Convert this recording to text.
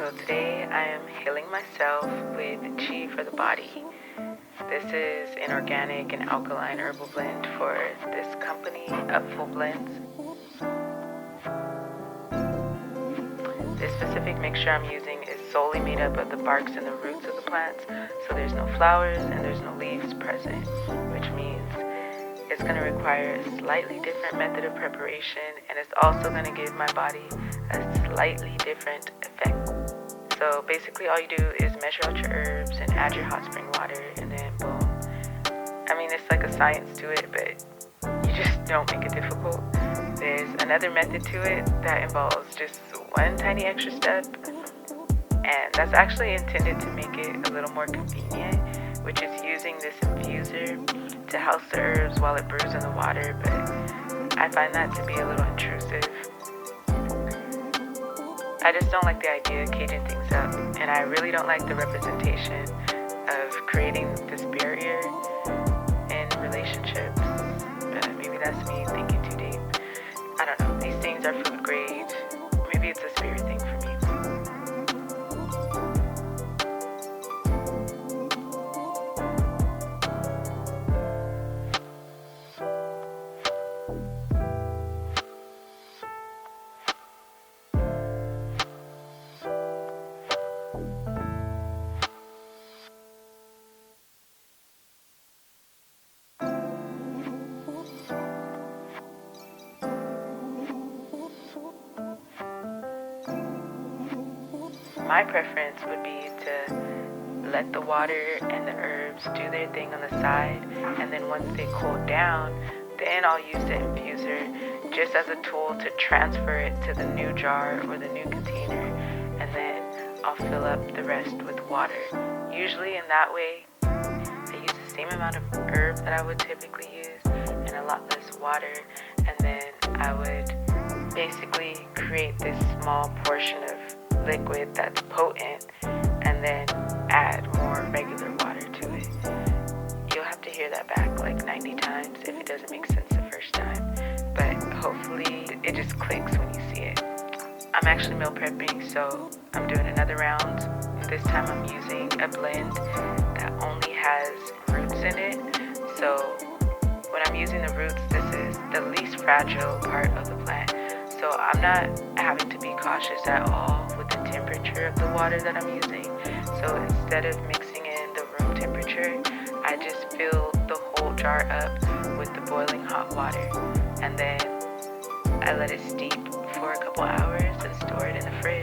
So today I am healing myself with Chi for the Body. This is an organic and alkaline herbal blend for this company, Upful Blends. This specific mixture I'm using is solely made up of the barks and the roots of the plants, so there's no flowers and there's no leaves present, which means it's going to require a slightly different method of preparation, and it's also going to give my body a slightly different effect. So basically all you do is measure out your herbs and add your hot spring water, and then boom. I mean, it's like a science to it, but you just don't make it difficult. There's another method to it that involves just one tiny extra step, and that's actually intended to make it a little more convenient, which is using this infuser to house the herbs while it brews in the water, but I find that to be a little intrusive. I just don't like the idea of caging things up, and I really don't like the representation of creating this barrier in relationships, but maybe that's me thinking too deep. I don't know, these things are food grade, maybe it's a spirit thing for me. My preference would be to let the water and the herbs do their thing on the side, and then once they cool down, then I'll use the infuser just as a tool to transfer it to the new jar or the new container, and then I'll fill up the rest with water. Usually in that way, I use the same amount of herb that I would typically use and a lot less water, and then I would basically create this small portion of liquid that's potent and then add more regular water to it. You'll have to hear that back like 90 times if it doesn't make sense the first time, but hopefully it just clicks when you see it. I'm actually meal prepping, so I'm doing another round. This time I'm using a blend that only has roots in it. So when I'm using the roots, this is the least fragile part of the plant. So I'm not having to be cautious at all with the temperature of the water that I'm using. So instead of mixing in the room temperature, I just fill the whole jar up with the boiling hot water. And then I let it steep for a couple hours and store it in the fridge.